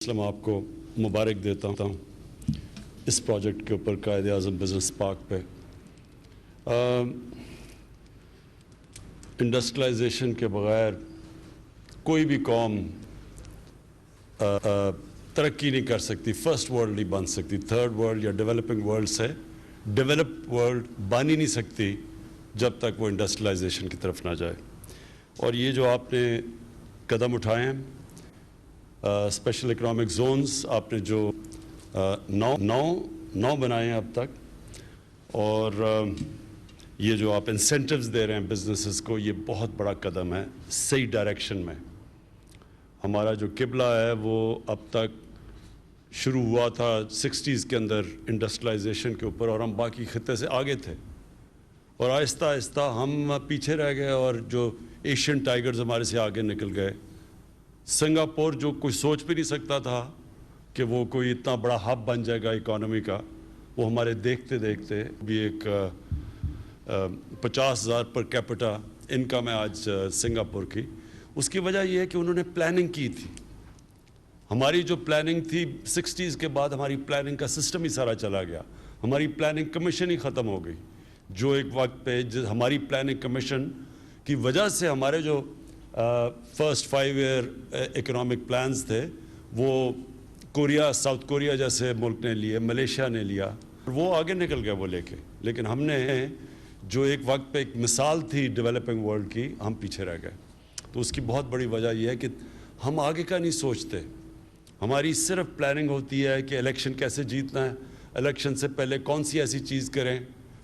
اسلام آپ کو مبارک دیتا ہوں اس پروجیکٹ کے اوپر قائد اعظم بزنس پارک پہ انڈسٹریلائزیشن کے بغیر کوئی بھی قوم ترقی نہیں کر سکتی، فرسٹ ورلڈ نہیں بن سکتی، تھرڈ ورلڈ یا ڈیولپنگ ورلڈ سے ڈیولپ ورلڈ بن ہی نہیں سکتی جب تک وہ انڈسٹریلائزیشن کی طرف نہ جائے۔ اور یہ جو آپ نے قدم اٹھائے ہیں، اسپیشل اکنامک زونز آپ نے جو نو بنائے ہیں اب تک، اور یہ جو آپ انسینٹیوز دے رہے ہیں بزنسز کو، یہ بہت بڑا قدم ہے صحیح ڈائریکشن میں۔ ہمارا جو قبلہ ہے وہ اب تک شروع ہوا تھا 60s کے اندر انڈسٹریلائزیشن کے اوپر، اور ہم باقی خطے سے آگے تھے، اور آہستہ آہستہ ہم پیچھے رہ گئے، اور جو ایشین ٹائیگرز ہمارے سے آگے نکل گئے۔ سنگاپور جو کوئی سوچ بھی نہیں سکتا تھا کہ وہ کوئی اتنا بڑا ہب بن جائے گا اکانومی کا، وہ ہمارے دیکھتے دیکھتے بھی ایک 50,000 پر کیپٹا انکم ہے آج سنگاپور کی۔ اس کی وجہ یہ ہے کہ انہوں نے پلاننگ کی تھی۔ ہماری جو پلاننگ تھی 60s کے بعد، ہماری پلاننگ کا سسٹم ہی سارا چلا گیا، ہماری پلاننگ کمیشن ہی ختم ہو گئی، جو ایک وقت پہ ہماری پلاننگ کمیشن کی وجہ سے ہمارے جو فرسٹ 5 ایئر اکنامک پلانز تھے وہ کوریا، ساؤتھ کوریا جیسے ملک نے لیے، ملیشیا نے لیا، وہ آگے نکل گیا وہ لے کے، لیکن ہم نے جو ایک وقت پہ ایک مثال تھی ڈیولپنگ ورلڈ کی، ہم پیچھے رہ گئے۔ تو اس کی بہت بڑی وجہ یہ ہے کہ ہم آگے کا نہیں سوچتے، ہماری صرف پلاننگ ہوتی ہے کہ الیکشن کیسے جیتنا ہے، الیکشن سے پہلے کون سی ایسی چیز کریں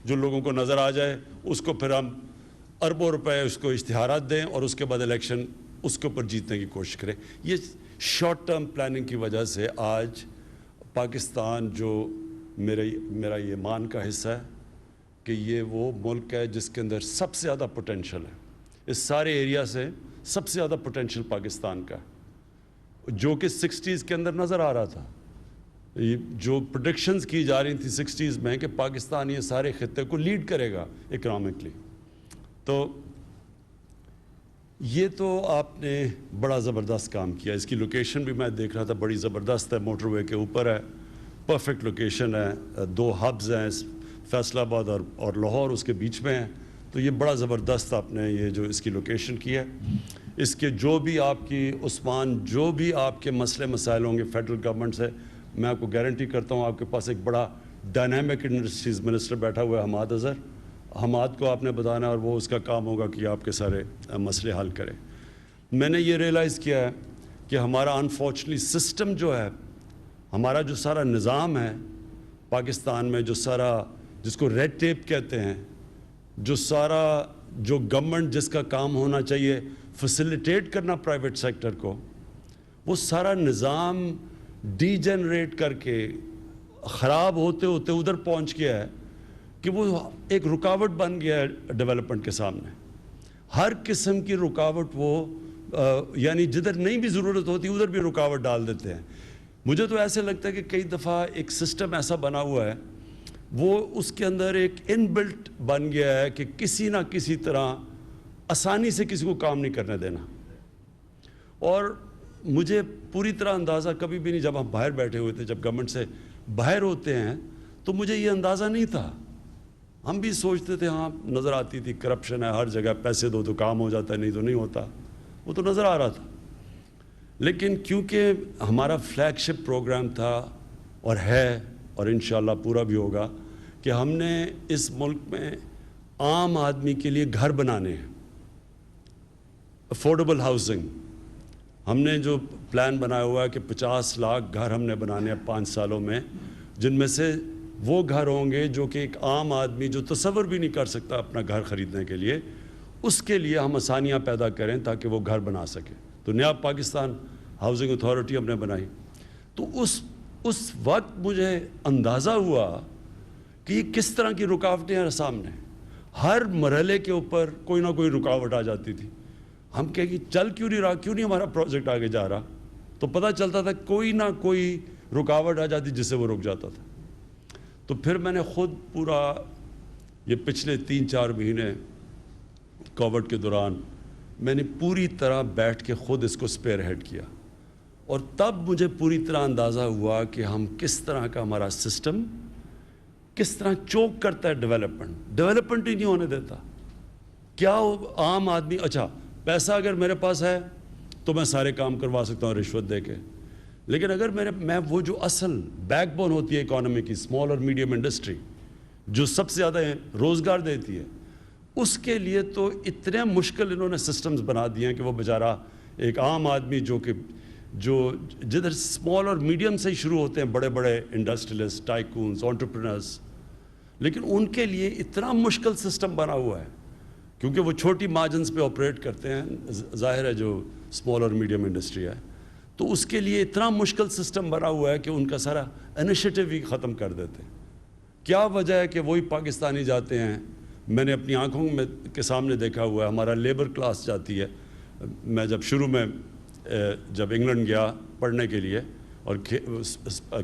جو لوگوں کو نظر آ جائے، اس کو پھر ہم اربوں روپے اس کو اشتہارات دیں، اور اس کے بعد الیکشن اس کے اوپر جیتنے کی کوشش کریں۔ یہ شارٹ ٹرم پلاننگ کی وجہ سے آج پاکستان جو میرا یہ ایمان کا حصہ ہے کہ یہ وہ ملک ہے جس کے اندر سب سے زیادہ پوٹینشل ہے، اس سارے ایریا سے سب سے زیادہ پوٹینشل پاکستان کا ہے، جو کہ 60s کے اندر نظر آ رہا تھا۔ جو پریڈکشنز کی جا رہی تھی 60s میں کہ پاکستان یہ سارے خطے کو لیڈ کرے گا اکنامکلی، تو یہ تو آپ نے بڑا زبردست کام کیا۔ اس کی لوکیشن بھی میں دیکھ رہا تھا، بڑی زبردست ہے، موٹر وے کے اوپر ہے، پرفیکٹ لوکیشن ہے، 2 ہبز ہیں، فیصل آباد اور لاہور اس کے بیچ میں ہیں، تو یہ بڑا زبردست آپ نے یہ جو اس کی لوکیشن کی ہے۔ اس کے جو بھی آپ کی عثمان، جو بھی آپ کے مسئلے مسائل ہوں گے فیڈرل گورنمنٹ سے، میں آپ کو گارنٹی کرتا ہوں آپ کے پاس ایک بڑا ڈائنامک انڈسٹریز منسٹر بیٹھا ہوا ہے، حماد اظہر۔ حماد کو آپ نے بتانا، اور وہ اس کا کام ہوگا کہ آپ کے سارے مسئلے حل کرے۔ میں نے یہ ریئلائز کیا ہے کہ ہمارا انفارچونیٹلی سسٹم جو ہے، ہمارا جو سارا نظام ہے پاکستان میں، جو سارا جس کو ریڈ ٹیپ کہتے ہیں، جو گورنمنٹ جس کا کام ہونا چاہیے فیسیلیٹیٹ کرنا پرائیویٹ سیکٹر کو، وہ سارا نظام ڈی جنریٹ کر کے خراب ہوتے ہوتے ادھر پہنچ گیا ہے کہ وہ ایک رکاوٹ بن گیا ہے ڈیولپمنٹ کے سامنے۔ ہر قسم کی رکاوٹ وہ یعنی جدھر نہیں بھی ضرورت ہوتی ادھر بھی رکاوٹ ڈال دیتے ہیں۔ مجھے تو ایسے لگتا ہے کہ کئی دفعہ ایک سسٹم ایسا بنا ہوا ہے، وہ اس کے اندر ایک ان بلٹ بن گیا ہے کہ کسی نہ کسی طرح آسانی سے کسی کو کام نہیں کرنے دینا۔ اور مجھے پوری طرح اندازہ کبھی بھی نہیں، جب ہم باہر بیٹھے ہوئے تھے، جب گورنمنٹ سے باہر ہوتے ہیں، تو مجھے یہ اندازہ نہیں تھا۔ ہم بھی سوچتے تھے، ہاں نظر آتی تھی کرپشن ہے ہر جگہ، پیسے دو تو کام ہو جاتا ہے، نہیں تو نہیں ہوتا، وہ تو نظر آ رہا تھا۔ لیکن کیونکہ ہمارا فلیگ شپ پروگرام تھا اور ہے، اور انشاءاللہ پورا بھی ہوگا، کہ ہم نے اس ملک میں عام آدمی کے لیے گھر بنانے ہیں، افورڈیبل ہاؤسنگ۔ ہم نے جو پلان بنایا ہوا ہے کہ 50 لاکھ گھر ہم نے بنانے ہیں 5 سالوں میں، جن میں سے وہ گھر ہوں گے جو کہ ایک عام آدمی جو تصور بھی نہیں کر سکتا اپنا گھر خریدنے کے لیے، اس کے لیے ہم آسانیاں پیدا کریں تاکہ وہ گھر بنا سکے۔ تو نیا پاکستان ہاؤسنگ اتھارٹی ہم نے بنائی۔ تو اس وقت مجھے اندازہ ہوا کہ یہ کس طرح کی رکاوٹیں ہیں سامنے، ہر مرحلے کے اوپر کوئی نہ کوئی رکاوٹ آ جاتی تھی۔ ہم کہیں کہ چل کیوں نہیں رہا، کیوں نہیں ہمارا پروجیکٹ آگے جا رہا، تو پتہ چلتا تھا کوئی نہ کوئی رکاوٹ آ جاتی جس سے وہ رک جاتا تھا۔ تو پھر میں نے خود پورا یہ پچھلے 3-4 مہینے کووڈ کے دوران میں نے پوری طرح بیٹھ کے خود اس کو سپیئر ہیڈ کیا، اور تب مجھے پوری طرح اندازہ ہوا کہ ہم کس طرح کا ہمارا سسٹم کس طرح چوک کرتا ہے ڈیولپمنٹ ہی نہیں ہونے دیتا. کیا عام آدمی اچھا پیسہ اگر میرے پاس ہے تو میں سارے کام کروا سکتا ہوں رشوت دے کے, لیکن اگر میں وہ جو اصل بیک بون ہوتی ہے اکانومی کی, اسمال اور میڈیم انڈسٹری جو سب سے زیادہ روزگار دیتی ہے, اس کے لیے تو اتنے مشکل انہوں نے سسٹمز بنا دیے ہیں کہ وہ بیچارہ ایک عام آدمی جو جدھر اسمال اور میڈیم سے ہی شروع ہوتے ہیں بڑے بڑے انڈسٹریلسٹ, ٹائکونز, انٹرپرینرز, لیکن ان کے لیے اتنا مشکل سسٹم بنا ہوا ہے کیونکہ وہ چھوٹی مارجنز پہ آپریٹ کرتے ہیں, ظاہر ہے جو اسمال اور میڈیم انڈسٹری ہے, تو اس کے لیے اتنا مشکل سسٹم بنا ہوا ہے کہ ان کا سارا انیشیٹو ہی ختم کر دیتے ہیں. کیا وجہ ہے کہ وہی پاکستانی جاتے ہیں, میں نے اپنی آنکھوں کے سامنے دیکھا ہوا ہے, ہمارا لیبر کلاس جاتی ہے. میں جب شروع میں جب انگلینڈ گیا پڑھنے کے لیے اور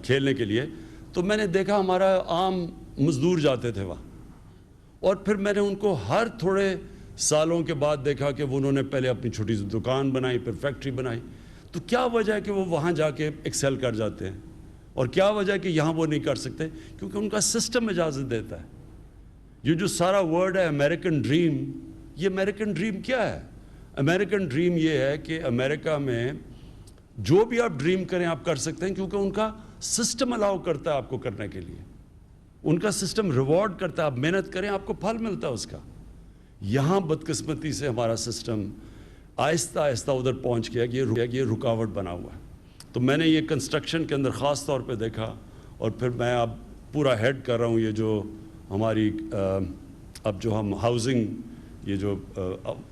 کھیلنے کے لیے, تو میں نے دیکھا ہمارا عام مزدور جاتے تھے وہاں, اور پھر میں نے ان کو ہر تھوڑے سالوں کے بعد دیکھا کہ انہوں نے پہلے اپنی چھوٹی سی دکان بنائی, پھر فیکٹری بنائی. تو کیا وجہ ہے کہ وہ وہاں جا کے ایکسل کر جاتے ہیں, اور کیا وجہ ہے کہ یہاں وہ نہیں کر سکتے؟ کیونکہ ان کا سسٹم اجازت دیتا ہے. یہ جو سارا ورڈ ہے امریکن ڈریم, یہ امریکن ڈریم کیا ہے؟ امریکن ڈریم یہ ہے کہ امریکہ میں جو بھی آپ ڈریم کریں آپ کر سکتے ہیں, کیونکہ ان کا سسٹم الاؤ کرتا ہے آپ کو کرنے کے لیے, ان کا سسٹم ریوارڈ کرتا ہے, آپ محنت کریں آپ کو پھل ملتا ہے اس کا. یہاں بدقسمتی سے ہمارا سسٹم آہستہ آہستہ ادھر پہنچ گیا کہ یہ رکاوٹ بنا ہوا ہے. تو میں نے یہ کنسٹرکشن کے اندر خاص طور پہ دیکھا, اور پھر میں اب پورا ہیڈ کر رہا ہوں یہ جو ہماری اب جو ہم ہاؤزنگ, یہ جو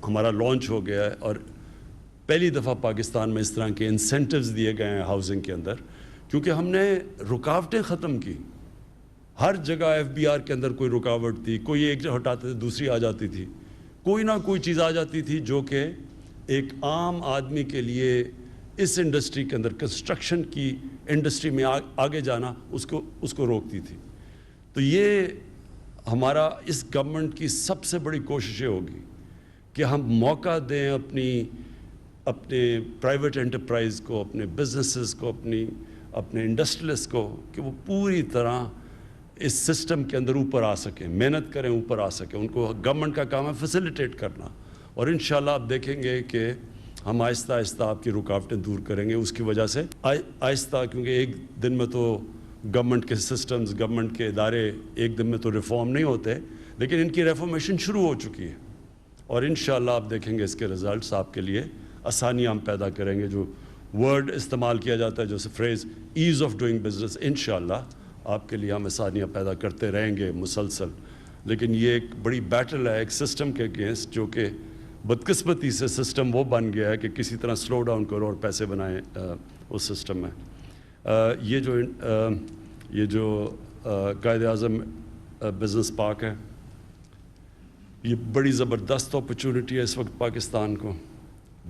ہمارا لانچ ہو گیا ہے, اور پہلی دفعہ پاکستان میں اس طرح کے انسینٹیوز دیے گئے ہیں ہاؤزنگ کے اندر, کیونکہ ہم نے رکاوٹیں ختم کی. ہر جگہ ایف بی آر کے اندر کوئی رکاوٹ تھی, کوئی ایک جگہ ہٹاتے تھے دوسری آ جاتی تھی, کوئی نہ کوئی چیز آ جاتی تھی جو کہ ایک عام آدمی کے لیے اس انڈسٹری کے اندر, کنسٹرکشن کی انڈسٹری میں آگے جانا اس کو روکتی تھی. تو یہ ہمارا اس گورنمنٹ کی سب سے بڑی کوششیں ہوگی کہ ہم موقع دیں اپنے پرائیویٹ انٹرپرائز کو, اپنے بزنسز کو, اپنے انڈسٹریلسٹ کو, کہ وہ پوری طرح اس سسٹم کے اندر اوپر آ سکیں, محنت کریں, اوپر آ سکیں. ان کو گورنمنٹ کا کام ہے فیسیلیٹیٹ کرنا, اور انشاءاللہ آپ دیکھیں گے کہ ہم آہستہ آہستہ آپ کی رکاوٹیں دور کریں گے. اس کی وجہ سے آہستہ, کیونکہ ایک دن میں تو گورنمنٹ کے سسٹمز, گورنمنٹ کے ادارے ایک دن میں تو ریفارم نہیں ہوتے, لیکن ان کی ریفارمیشن شروع ہو چکی ہے, اور انشاءاللہ آپ دیکھیں گے اس کے رزلٹس. آپ کے لیے آسانیاں ہم پیدا کریں گے. جو ورڈ استعمال کیا جاتا ہے, جو phrase ease of doing business, انشاءاللہ آپ کے لیے ہم آسانیاں پیدا کرتے رہیں گے مسلسل. لیکن یہ ایک بڑی بیٹل ہے ایک سسٹم کے اگینسٹ, جو کہ بدقسمتی سے سسٹم وہ بن گیا ہے کہ کسی طرح سلو ڈاؤن کرو اور پیسے بنائیں اس سسٹم میں. یہ جو قائد اعظم بزنس پارک ہے, یہ بڑی زبردست اپرچونٹی ہے اس وقت پاکستان کو.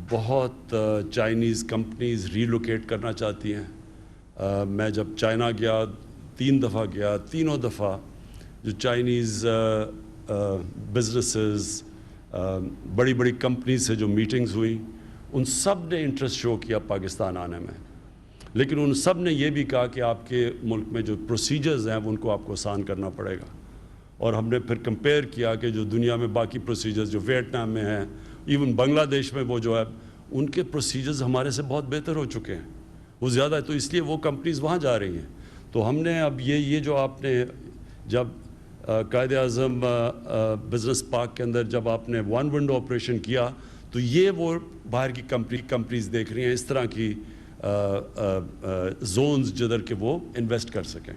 بہت چائنیز کمپنیز ریلوکیٹ کرنا چاہتی ہیں. میں جب چائنا گیا 3 دفعہ گیا, تینوں دفعہ جو چائنیز بزنسز, بڑی بڑی کمپنیز سے جو میٹنگز ہوئی, ان سب نے انٹرسٹ شو کیا پاکستان آنے میں. لیکن ان سب نے یہ بھی کہا کہ آپ کے ملک میں جو پروسیجرز ہیں ان کو آپ کو آسان کرنا پڑے گا. اور ہم نے پھر کمپیئر کیا کہ جو دنیا میں باقی پروسیجرز جو ویتنام میں ہیں, ایون بنگلہ دیش میں وہ جو ہے, ان کے پروسیجرز ہمارے سے بہت بہتر ہو چکے ہیں, وہ زیادہ ہے, تو اس لیے وہ کمپنیز وہاں جا رہی ہیں. تو ہم نے اب یہ جو آپ نے جب قائد اعظم بزنس پارک کے اندر جب آپ نے ون ونڈو آپریشن کیا, تو یہ وہ باہر کی کمپنیز دیکھ رہی ہیں اس طرح کی زونز جدھر کہ وہ انویسٹ کر سکیں.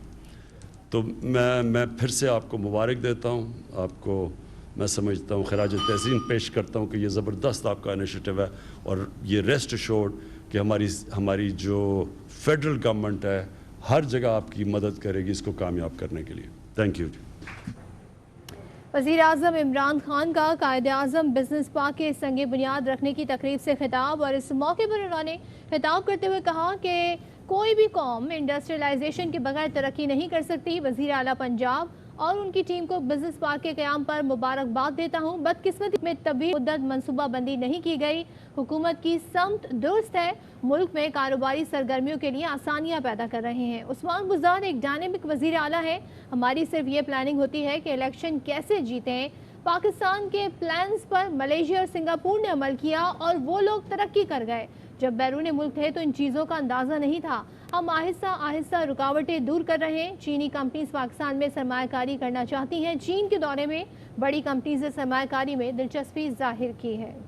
تو میں پھر سے آپ کو مبارک دیتا ہوں, آپ کو میں سمجھتا ہوں خراج تحسین پیش کرتا ہوں کہ یہ زبردست آپ کا انیشیٹو ہے, اور یہ ریسٹ ایشورڈ کہ ہماری جو فیڈرل گورنمنٹ ہے ہر جگہ آپ کی مدد کرے گی اس کو کامیاب کرنے کے لیے. Thank you. وزیر اعظم عمران خان کا قائد اعظم بزنس پارک کے سنگ بنیاد رکھنے کی تقریب سے خطاب, اور اس موقع پر انہوں نے خطاب کرتے ہوئے کہا کہ کوئی بھی قوم انڈسٹریلائزیشن کے بغیر ترقی نہیں کر سکتی. وزیر اعلیٰ پنجاب اور ان کی ٹیم کو بزنس پارک کے قیام پر مبارکباد دیتا ہوں۔ بدقسمتی میں طویل مدت منصوبہ بندی نہیں کی گئی۔ حکومت کی سمت درست ہے، ملک میں کاروباری سرگرمیوں کے لیے آسانیاں پیدا کر رہے ہیں۔ عثمان بزدار ایک ڈائنامک وزیر اعلیٰ ہے۔ ہماری صرف یہ پلاننگ ہوتی ہے کہ الیکشن کیسے جیتیں۔ پاکستان کے پلانز پر ملیشیا اور سنگاپور نے عمل کیا اور وہ لوگ ترقی کر گئے۔ جب بیرون ملک تھے تو ان چیزوں کا اندازہ نہیں تھا۔ ہم آہستہ آہستہ رکاوٹیں دور کر رہے ہیں۔ چینی کمپنیز پاکستان میں سرمایہ کاری کرنا چاہتی ہیں۔ چین کے دورے میں بڑی کمپنیز نے سرمایہ کاری میں دلچسپی ظاہر کی ہے۔